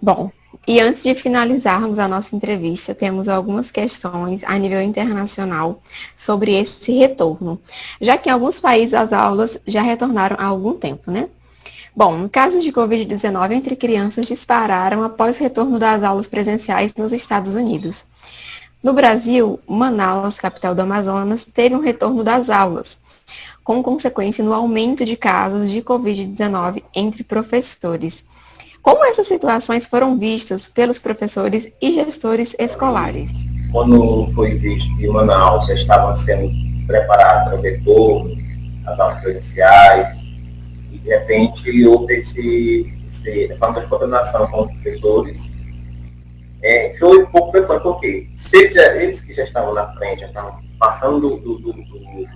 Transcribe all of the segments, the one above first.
Bom, e antes de finalizarmos a nossa entrevista, temos algumas questões a nível internacional sobre esse retorno, já que em alguns países as aulas já retornaram há algum tempo, né? Bom, casos de Covid-19 entre crianças dispararam após o retorno das aulas presenciais nos Estados Unidos. No Brasil, Manaus, capital do Amazonas, teve um retorno das aulas, com consequência no aumento de casos de Covid-19 entre professores. Como essas situações foram vistas pelos professores e gestores escolares? Quando foi visto que Manaus já estavam sendo preparados para o retorno, as aulas presenciais, e de repente houve essa contaminação com os professores, foi um pouco preocupante, porque se eles que já estavam na frente, já estavam passando do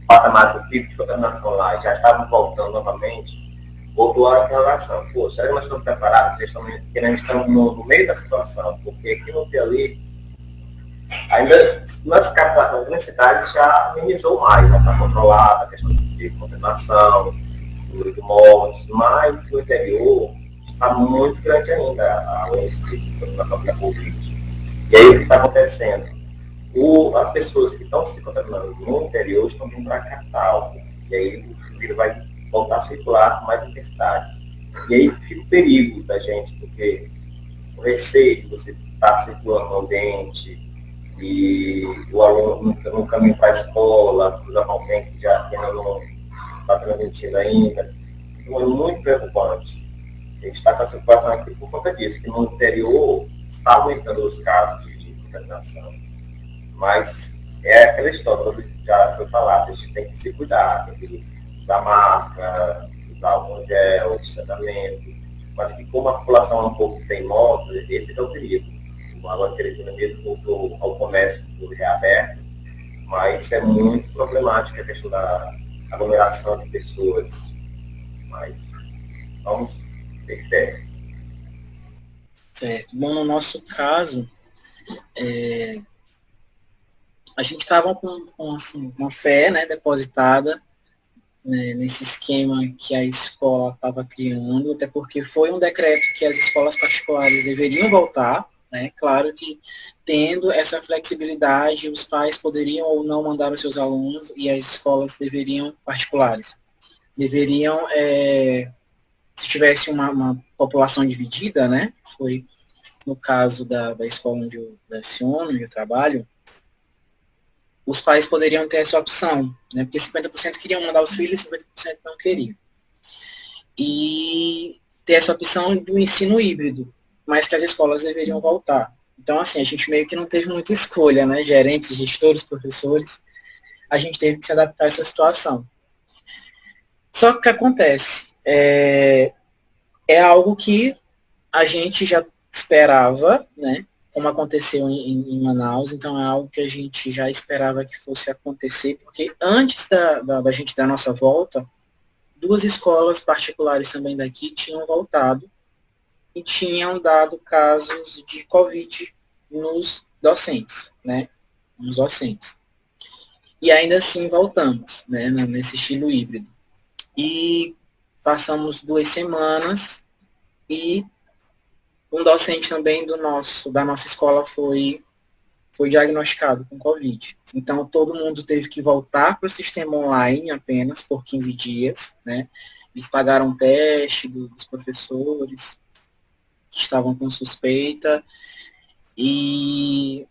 patamar do pico de contaminação lá, já estavam voltando novamente, voltou a relação. Pô, será que nós estamos preparados? Estamos no meio da situação, porque aqui no Piauí, ainda nas cidades já amenizou mais, já está controlada a questão de contaminação, número de mortes, mas no interior está muito grande ainda o índice de contaminação pela Covid. E aí o que está acontecendo? As pessoas que estão se contaminando no interior estão vindo para a capital, e aí o vírus vai voltar a circular com mais intensidade. E aí fica o perigo da gente, porque o receio de você estar circulando no ambiente e o aluno no caminho para a escola, cruzar com alguém que já não está transmitindo ainda. Então é muito preocupante. A gente está com a situação aqui por conta disso, que no interior está aumentando os casos de contaminação. Mas é aquela história que já foi falado, a gente tem que se cuidar, tem que usar máscara, usar álcool gel, distanciamento, mas que como a população é um pouco teimosa, esse é o perigo. Agora a Teresina mesmo voltou ao comércio reaberto, mas é muito problemática a questão da aglomeração de pessoas. Mas vamos ter fé. Certo. Bom, no nosso caso, a gente estava com assim, uma fé, né, depositada, né, nesse esquema que a escola estava criando, até porque foi um decreto que as escolas particulares deveriam voltar, né, claro que tendo essa flexibilidade, os pais poderiam ou não mandar os seus alunos e as escolas particulares, deveriam, se tivesse uma população dividida, né, foi no caso da escola onde eu leciono, onde eu trabalho, os pais poderiam ter essa opção, né? Porque 50% queriam mandar os filhos e 50% não queriam. E ter essa opção do ensino híbrido, mas que as escolas deveriam voltar. Então, assim, a gente meio que não teve muita escolha, né? Gerentes, gestores, professores, a gente teve que se adaptar a essa situação. Só que o que acontece? É algo que a gente já esperava, né? Como aconteceu em Manaus, então é algo que a gente já esperava que fosse acontecer, porque antes da gente dar nossa volta, 2 escolas particulares também daqui tinham voltado e tinham dado casos de Covid nos docentes, né? Nos docentes. E ainda assim voltamos, né? Nesse estilo híbrido. E passamos 2 semanas e um docente também da nossa escola foi diagnosticado com Covid. Então, todo mundo teve que voltar para o sistema online apenas por 15 dias, né? Eles pagaram um teste dos professores que estavam com suspeita e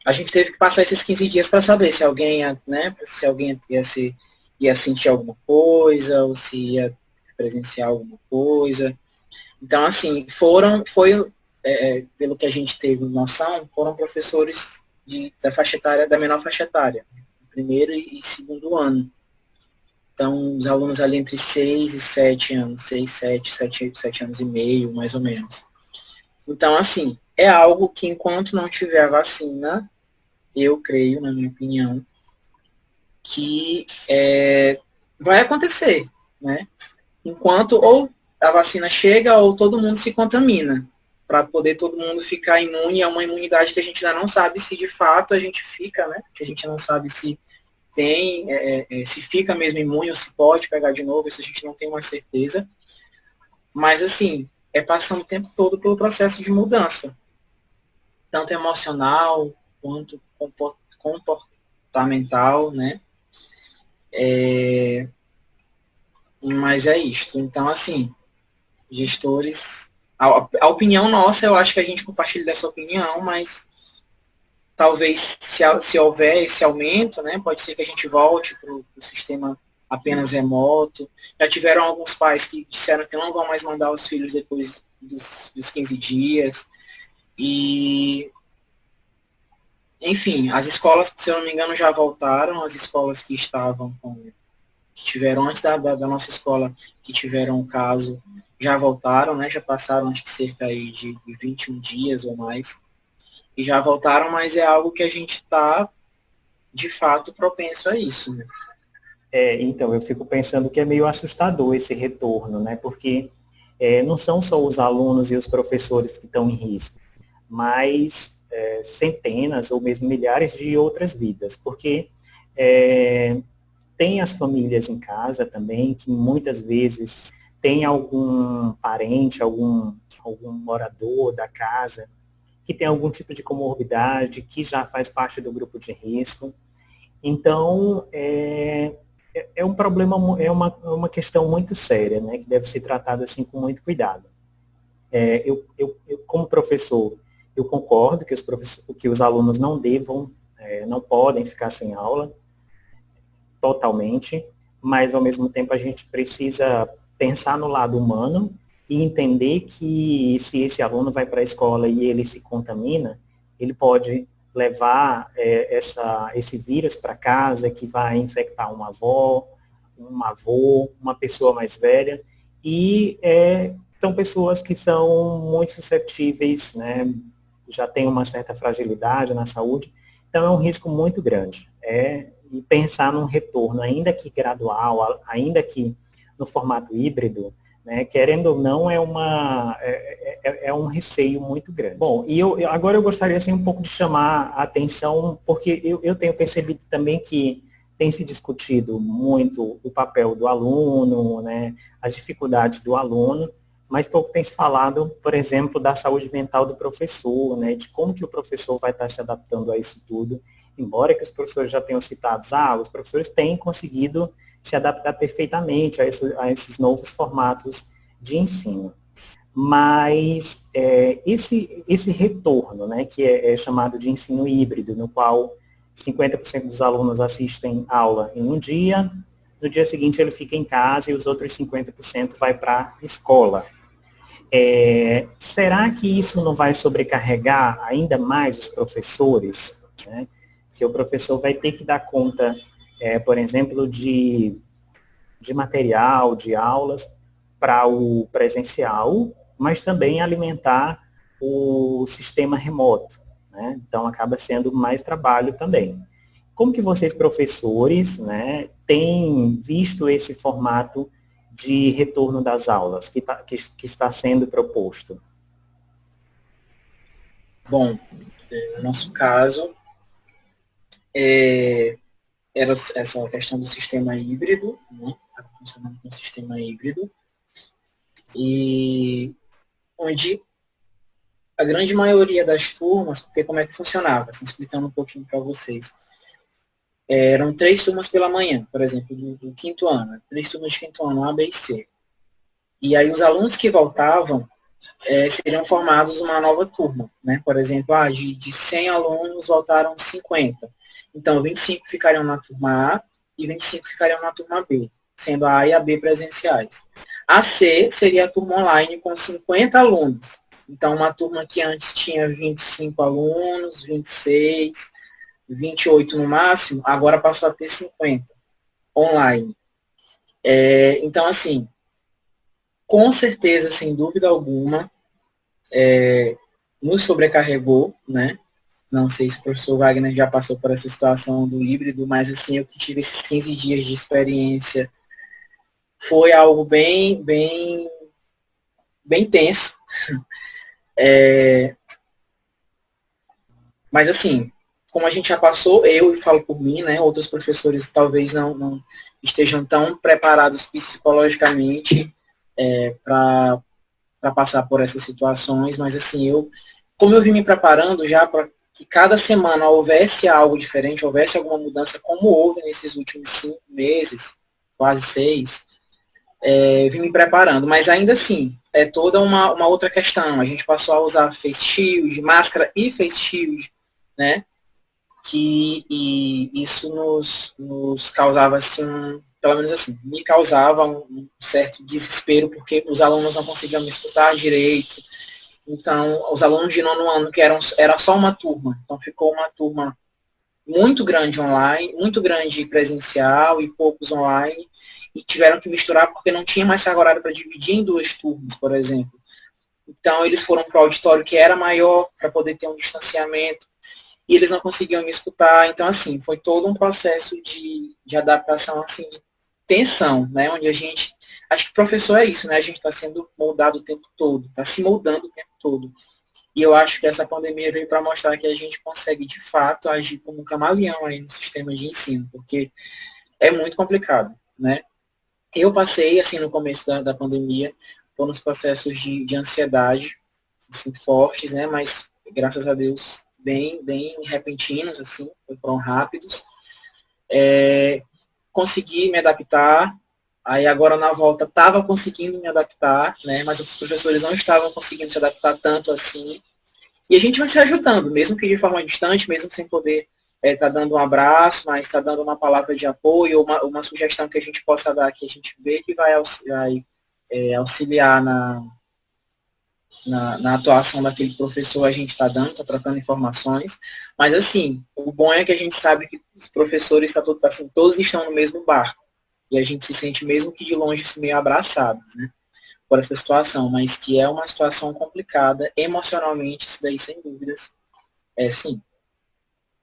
a gente teve que passar esses 15 dias para saber se alguém ia sentir alguma coisa ou se ia presenciar alguma coisa. Então, assim, pelo que a gente teve noção, foram professores da menor faixa etária, primeiro e segundo ano. Então, os alunos ali entre 6 e 7 anos, 7 anos e meio, mais ou menos. Então, assim, é algo que enquanto não tiver a vacina, eu creio, na minha opinião, que vai acontecer, né? Enquanto ou a vacina chega ou todo mundo se contamina, para poder todo mundo ficar imune. É uma imunidade que a gente ainda não sabe se de fato a gente fica, né? Que a gente não sabe se tem, se fica mesmo imune ou se pode pegar de novo, isso a gente não tem uma certeza. Mas, assim, passando o tempo todo pelo processo de mudança, tanto emocional quanto comportamental, né? Mas é isto. Então, assim, gestores... A opinião nossa, eu acho que a gente compartilha dessa opinião, mas talvez se houver esse aumento, né, pode ser que a gente volte para o sistema apenas remoto. Já tiveram alguns pais que disseram que não vão mais mandar os filhos depois dos 15 dias. E, enfim, as escolas, se eu não me engano, já voltaram, as escolas que estavam que tiveram antes da nossa escola, que tiveram o caso, já voltaram, né? Já passaram acho que cerca aí de 21 dias ou mais. E já voltaram, mas é algo que a gente está, de fato, propenso a isso, né? Então, eu fico pensando que é meio assustador esse retorno, né? Porque não são só os alunos e os professores que estão em risco, mas centenas ou mesmo milhares de outras vidas, porque tem as famílias em casa também, que muitas vezes tem algum parente, algum morador da casa que tem algum tipo de comorbidade, que já faz parte do grupo de risco. Então, é um problema, é uma questão muito séria, né, que deve ser tratada assim com muito cuidado. Eu, como professor, eu concordo que os alunos não podem ficar sem aula totalmente, mas ao mesmo tempo a gente precisa pensar no lado humano e entender que se esse aluno vai para a escola e ele se contamina, ele pode levar esse vírus para casa, que vai infectar uma avó, um avô, uma pessoa mais velha, e são pessoas que são muito suscetíveis, né, já têm uma certa fragilidade na saúde, então é um risco muito grande. E pensar num retorno, ainda que gradual, ainda que no formato híbrido, né, querendo ou não, é um receio muito grande. Bom, e agora eu gostaria assim, um pouco de chamar a atenção, porque eu tenho percebido também que tem se discutido muito o papel do aluno, né, as dificuldades do aluno, mas pouco tem se falado, por exemplo, da saúde mental do professor, né, de como que o professor vai estar se adaptando a isso tudo, embora que os professores já tenham citado, os professores têm conseguido se adaptar perfeitamente a esses novos formatos de ensino. Mas esse retorno, né, que é chamado de ensino híbrido, no qual 50% dos alunos assistem aula em um dia, no dia seguinte ele fica em casa e os outros 50% vai para a escola. Será que isso não vai sobrecarregar ainda mais os professores, né? Que o professor vai ter que dar conta, por exemplo, de material, de aulas para o presencial, mas também alimentar o sistema remoto, né? Então, acaba sendo mais trabalho também. Como que vocês, professores, né, têm visto esse formato de retorno das aulas que está sendo proposto? Bom, no nosso caso, era essa questão do sistema híbrido, né? Estava funcionando com o sistema híbrido, e onde a grande maioria das turmas, porque como é que funcionava, assim, explicando um pouquinho para vocês, eram 3 turmas pela manhã, por exemplo, do quinto ano, 3 turmas de quinto ano, A, B e C. E aí os alunos que voltavam seriam formados uma nova turma, né? Por exemplo, de 100 alunos voltaram 50. Então, 25 ficariam na turma A e 25 ficariam na turma B, sendo a A e a B presenciais. A C seria a turma online com 50 alunos. Então, uma turma que antes tinha 25 alunos, 26, 28 no máximo, agora passou a ter 50 online. Então, assim, com certeza, sem dúvida alguma, nos sobrecarregou, né? Não sei se o professor Wagner já passou por essa situação do híbrido, mas assim, eu que tive esses 15 dias de experiência, foi algo bem tenso. Mas assim, como a gente já passou, eu falo por mim, né? Outros professores talvez não estejam tão preparados psicologicamente para para passar por essas situações, mas assim, como eu vim me preparando já para que cada semana houvesse algo diferente, houvesse alguma mudança, como houve nesses últimos 5 meses, quase 6, vim me preparando. Mas ainda assim, é toda uma outra questão. A gente passou a usar face shield, máscara e face shield, né? E isso nos causava, assim, pelo menos assim, me causava um certo desespero, porque os alunos não conseguiam me escutar direito. Então, os alunos de 9º ano, que era só uma turma, então ficou uma turma muito grande online, muito grande presencial e poucos online, e tiveram que misturar porque não tinha mais carga horária para dividir em 2 turmas, por exemplo. Então, eles foram para o auditório que era maior, para poder ter um distanciamento, e eles não conseguiam me escutar. Então, assim, foi todo um processo de adaptação, assim, de tensão, né? Onde a gente, acho que professor é isso, né? A gente está sendo moldado o tempo todo, está se moldando o tempo todo. E eu acho que essa pandemia veio para mostrar que a gente consegue, de fato, agir como um camaleão aí no sistema de ensino, porque é muito complicado, né? Eu passei, assim, no começo da pandemia, por uns processos de ansiedade, assim, fortes, né? Mas, graças a Deus, bem repentinos, assim, foram rápidos. Consegui me adaptar, aí agora na volta estava conseguindo me adaptar, né? Mas os professores não estavam conseguindo se adaptar tanto assim. E a gente vai se ajudando, mesmo que de forma distante, mesmo sem poder estar dando um abraço, mas está dando uma palavra de apoio, uma sugestão que a gente possa dar, que a gente vê que vai auxiliar na atuação daquele professor, a gente está dando, está trocando informações. Mas, assim, o bom é que a gente sabe que os professores, assim, todos estão no mesmo barco. E a gente se sente, mesmo que de longe, meio abraçados, né, por essa situação. Mas que é uma situação complicada, emocionalmente, isso daí, sem dúvidas, sim.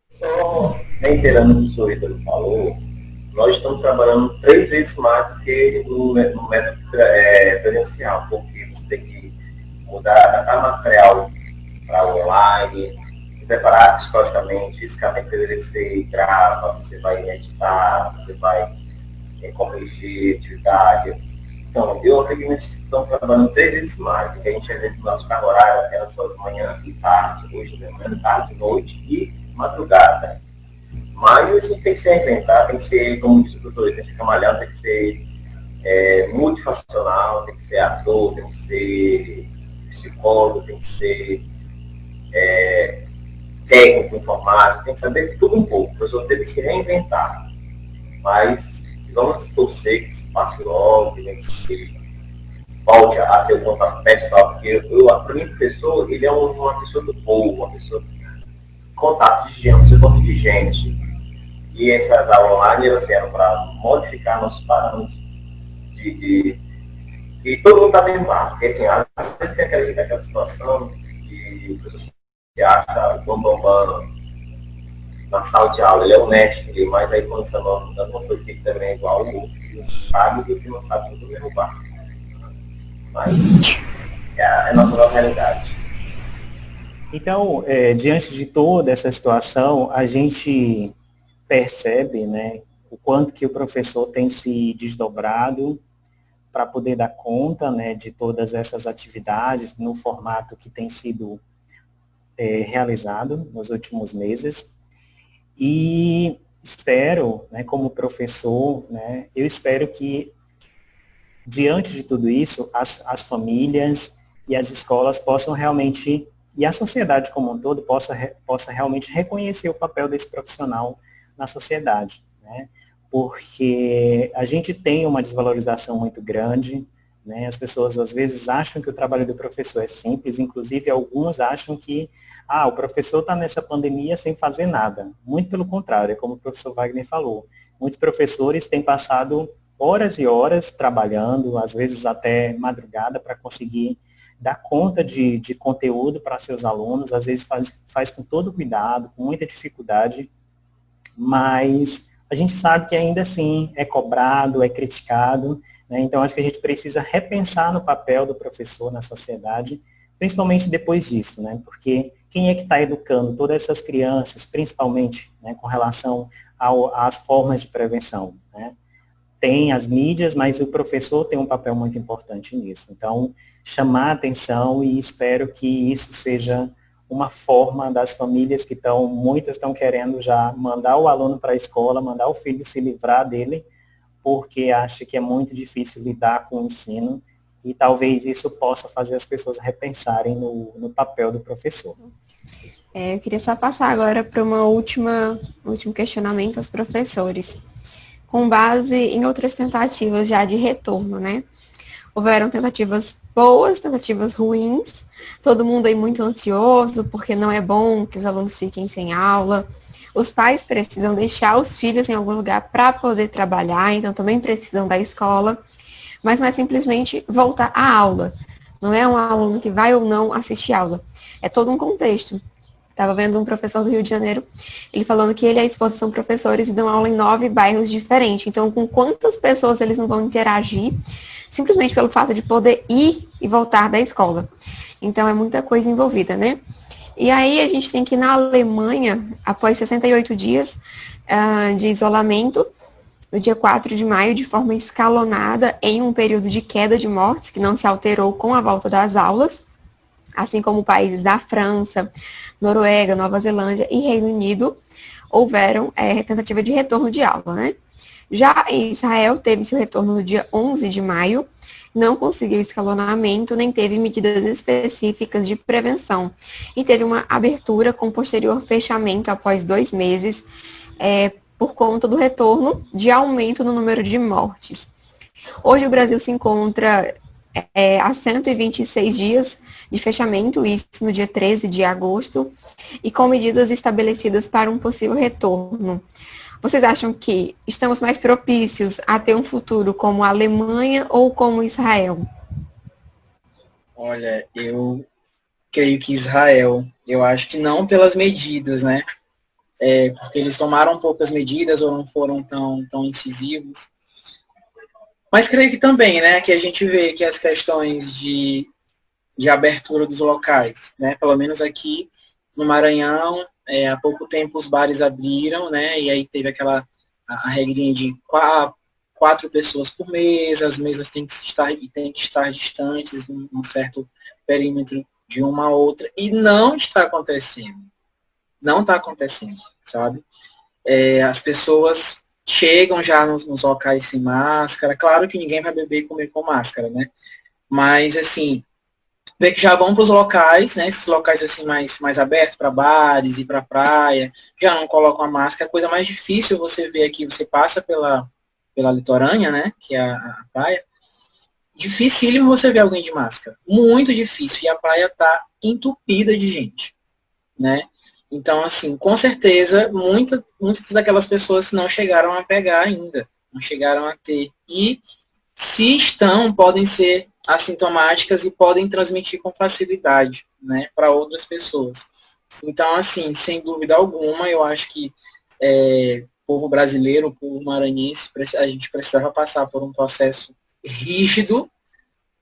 Só reiterando o que o senhor Ítalo falou, nós estamos trabalhando 3 vezes mais do que no método presencial, porque você tem que mudar, adaptar material para online, se preparar psicologicamente, fisicamente, você grava, você vai editar, você vai corrigir atividade. Então, eu acredito que nós estamos trabalhando 3 vezes mais, porque a gente é dentro do nosso carro horário, era só de manhã e tarde, hoje de manhã, tarde, noite e madrugada. Mas isso tem que se reinventar, tem que ser, como disse o doutor, tem que ser camaleão, tem que ser multifacional, tem que ser ator, tem que ser psicólogo, tem que ser técnico, informático, tem que saber tudo um pouco. O professor teve que se reinventar. Mas vamos torcer que isso passe logo, que se volte a ter o contato pessoal, porque para mim, o professor, ele é uma pessoa do povo, uma pessoa de contato de gente, um contato de gente. E essas aulas online, elas vieram para modificar nossos parâmetros e todo mundo está dentro lá. Porque, assim, às vezes tem aquela situação que o professor que acha o bambam na sala de aula, ele é o mestre, mas aí quando você não mostrou que também é igual, o que não sabe e o que não sabe tudo mesmo barco. Mas é a nossa nova realidade. Então, diante de toda essa situação, a gente percebe, né, o quanto que o professor tem se desdobrado para poder dar conta, né, de todas essas atividades no formato que tem sido realizado nos últimos meses. E espero, né, como professor, né, eu espero que, diante de tudo isso, as famílias e as escolas possam realmente, e a sociedade como um todo, possa realmente reconhecer o papel desse profissional na sociedade, né? Porque a gente tem uma desvalorização muito grande, né? As pessoas às vezes acham que o trabalho do professor é simples, inclusive alguns acham que o professor está nessa pandemia sem fazer nada. Muito pelo contrário, é como o professor Wagner falou. Muitos professores têm passado horas e horas trabalhando, às vezes até madrugada, para conseguir dar conta de conteúdo para seus alunos, às vezes faz com todo cuidado, com muita dificuldade, mas a gente sabe que ainda assim é cobrado, é criticado, né? Então acho que a gente precisa repensar no papel do professor na sociedade, principalmente depois disso, né? Porque quem é que está educando todas essas crianças, principalmente, né, com relação às formas de prevenção, né? tem as mídias, mas o professor tem um papel muito importante nisso. Então, chamar a atenção, e espero que isso seja uma forma das famílias que muitas estão querendo já mandar o aluno para a escola, mandar o filho se livrar dele, porque acha que é muito difícil lidar com o ensino, e talvez isso possa fazer as pessoas repensarem no papel do professor. Eu queria só passar agora para um último questionamento aos professores. Com base em outras tentativas já de retorno, né? Houveram tentativas boas, tentativas ruins, todo mundo aí muito ansioso, porque não é bom que os alunos fiquem sem aula. Os pais precisam deixar os filhos em algum lugar para poder trabalhar, então também precisam da escola, mas não é simplesmente voltar à aula. Não é um aluno que vai ou não assistir aula. É todo um contexto. Estava vendo um professor do Rio de Janeiro, ele falando que ele e a esposa são professores e dão aula em 9 bairros diferentes. Então, com quantas pessoas eles não vão interagir, simplesmente pelo fato de poder ir e voltar da escola. Então, é muita coisa envolvida, né? E aí, a gente tem que, na Alemanha, após 68 dias de isolamento, no dia 4 de maio, de forma escalonada, em um período de queda de mortes, que não se alterou com a volta das aulas, assim como países da França, Noruega, Nova Zelândia e Reino Unido, houveram tentativa de retorno de aula, né? Já em Israel, teve seu retorno no dia 11 de maio, não conseguiu escalonamento, nem teve medidas específicas de prevenção. E teve uma abertura com posterior fechamento após 2 meses, por conta do retorno de aumento no número de mortes. Hoje o Brasil se encontra há 126 dias de fechamento, isso no dia 13 de agosto, e com medidas estabelecidas para um possível retorno. Vocês acham que estamos mais propícios a ter um futuro como a Alemanha ou como Israel? Olha, eu creio que Israel, eu acho que não pelas medidas, né? Porque eles tomaram poucas medidas ou não foram tão incisivos. Mas creio que também, né, que a gente vê que as questões de abertura dos locais, né, pelo menos aqui no Maranhão, há pouco tempo os bares abriram, né, e aí teve a regrinha de 4 pessoas por mesa, as mesas têm que estar distantes, um certo perímetro de uma a outra, e não está acontecendo. Não está acontecendo, sabe? As pessoas chegam já nos locais sem máscara. Claro que ninguém vai beber e comer com máscara, né? Mas, assim, vê que já vão para os locais, né? Esses locais, assim, mais abertos, para bares e para praia, já não colocam a máscara. A coisa mais difícil você vê aqui, você passa pela litorânea, né? Que é a praia. Dificílimo você ver alguém de máscara. Muito difícil. E a praia está entupida de gente, né? Então, assim, com certeza, muitas daquelas pessoas não chegaram a pegar ainda, não chegaram a ter. E, se estão, podem ser assintomáticas e podem transmitir com facilidade, né, para outras pessoas. Então, assim, sem dúvida alguma, eu acho que o povo brasileiro, o povo maranhense, a gente precisava passar por um processo rígido,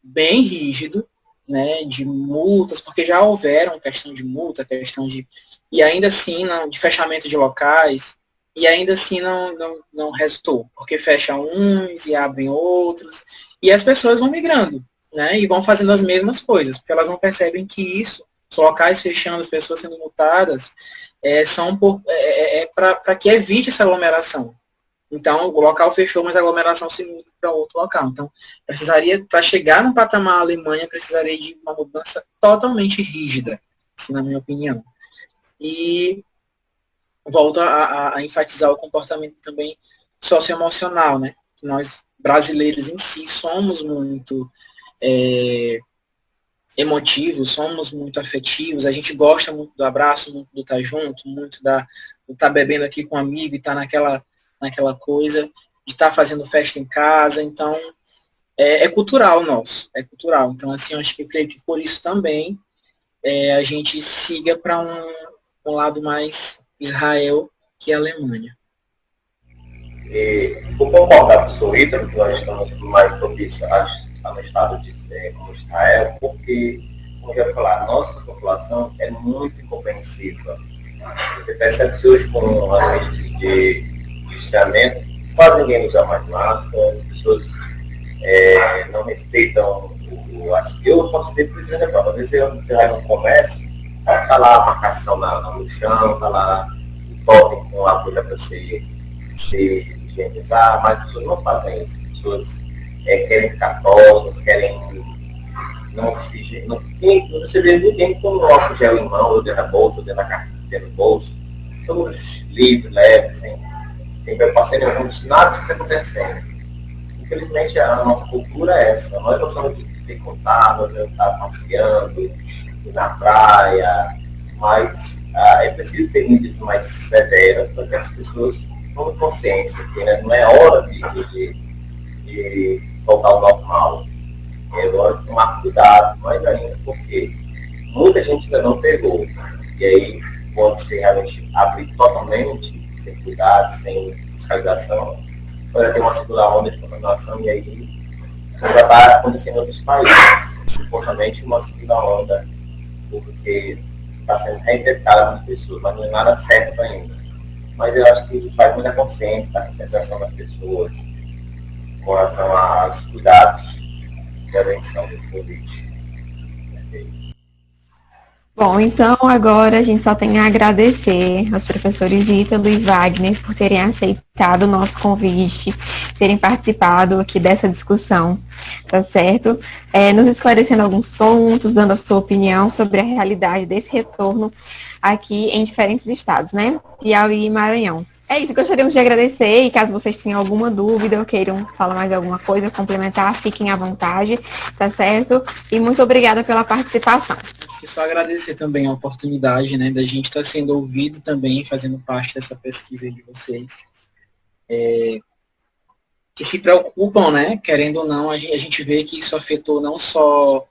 bem rígido, né, de multas, porque já houveram questão de multa, questão de... E ainda assim, de fechamento de locais, e ainda assim não resultou, porque fecham uns e abrem outros, e as pessoas vão migrando, né, e vão fazendo as mesmas coisas, porque elas não percebem que isso, os locais fechando, as pessoas sendo multadas, são para que evite essa aglomeração. Então, o local fechou, mas a aglomeração se muda para outro local. Então, para chegar no patamar Alemanha, precisaria de uma mudança totalmente rígida, assim, na minha opinião. E volto a enfatizar o comportamento também socioemocional, né? Nós, brasileiros em si, somos muito emotivos, somos muito afetivos, a gente gosta muito do abraço, muito do estar junto, muito do estar bebendo aqui com um amigo e estar naquela coisa de estar fazendo festa em casa. Então, é cultural nosso, é cultural. Então, assim, eu acho que eu creio que por isso também a gente siga para um lado mais Israel que a Alemanha. Vou concordar com o senhor Ítalo, que nós estamos mais propícios ao estado de ser como Israel, porque, como eu ia falar, a nossa população é muito incompreensiva. Você percebe que hoje, com as medidas de distanciamento, quase ninguém usa mais máscara, as pessoas não respeitam eu posso dizer por isso mesmo, às vezes você vai no comércio, tá lá a marcação no chão, tá lá o totem com a agulha para se higienizar, mas as pessoas não fazem isso, as pessoas querem ficar próximas, querem não oxigênio, você vê ninguém com álcool gel em mão, ou dentro da bolsa, ou dentro da carteira, dentro do bolso, todos livres, leves, sem preocupação nenhuma, nada que está acontecendo. Infelizmente, a nossa cultura é essa. Nós gostamos de ter contato, de estar passeando, ir na praia, mas é preciso ter medidas mais severas para que as pessoas tomem consciência que, né, não é hora de voltar ao normal. É hora de tomar cuidado, mais ainda, porque muita gente ainda não pegou. E aí pode ser realmente abrir totalmente, sem cuidado, sem fiscalização. Pode ter uma segunda onda de contaminação e aí já está acontecendo em outros países. Supostamente uma segunda onda, porque está sendo reinfectada nas pessoas, mas não é nada certo ainda. Mas eu acho que faz muita consciência da concentração das pessoas com relação aos cuidados de prevenção do Covid. Bom, então agora a gente só tem a agradecer aos professores Ítalo e Wagner por terem aceitado o nosso convite, terem participado aqui dessa discussão, tá certo? Nos esclarecendo alguns pontos, dando a sua opinião sobre a realidade desse retorno aqui em diferentes estados, né? Piauí e Maranhão. É isso, gostaríamos de agradecer e caso vocês tenham alguma dúvida ou queiram falar mais alguma coisa, complementar, fiquem à vontade, tá certo? E muito obrigada pela participação. E só agradecer também a oportunidade, né, da gente estar sendo ouvido também, fazendo parte dessa pesquisa de vocês, que se preocupam, né, querendo ou não, a gente vê que isso afetou não só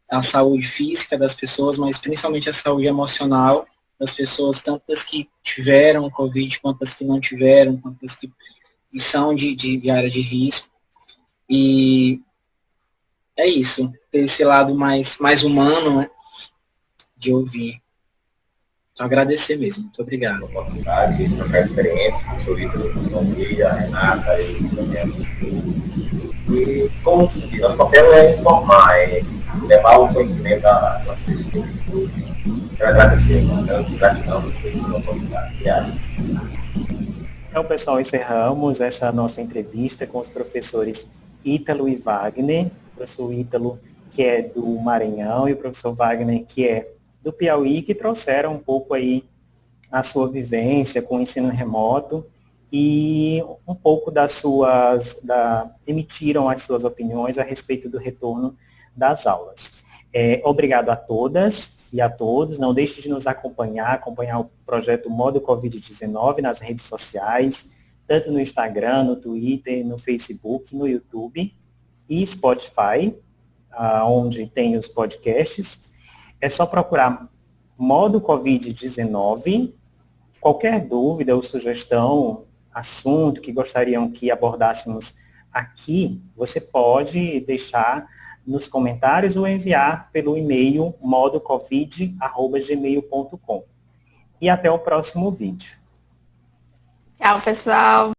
a saúde física das pessoas, mas principalmente a saúde emocional das pessoas, tanto das que tiveram Covid, quanto das que não tiveram, quanto das que são de área de risco. E é isso, ter esse lado mais humano, né, de ouvir. Então, agradecer mesmo. Muito obrigado. A oportunidade de trocar experiência com o seu Ítalo, a Renata e o Daniel. E como se nosso papel é informar, levar o conhecimento às pessoas. Quero agradecer, gratidão por vocês pela oportunidade. Obrigado. Então, pessoal, encerramos essa nossa entrevista com os professores Ítalo e Wagner. O professor Ítalo, que é do Maranhão, e o professor Wagner, que é do Piauí, que trouxeram um pouco aí a sua vivência com o ensino remoto e um pouco emitiram as suas opiniões a respeito do retorno das aulas. Obrigado a todas e a todos. Não deixe de nos acompanhar o projeto Modo Covid-19 nas redes sociais, tanto no Instagram, no Twitter, no Facebook, no YouTube e Spotify, onde tem os podcasts. É só procurar Modo Covid-19. Qualquer dúvida ou sugestão, assunto que gostariam que abordássemos aqui, você pode deixar nos comentários ou enviar pelo e-mail modocovid@gmail.com. E até o próximo vídeo. Tchau, pessoal!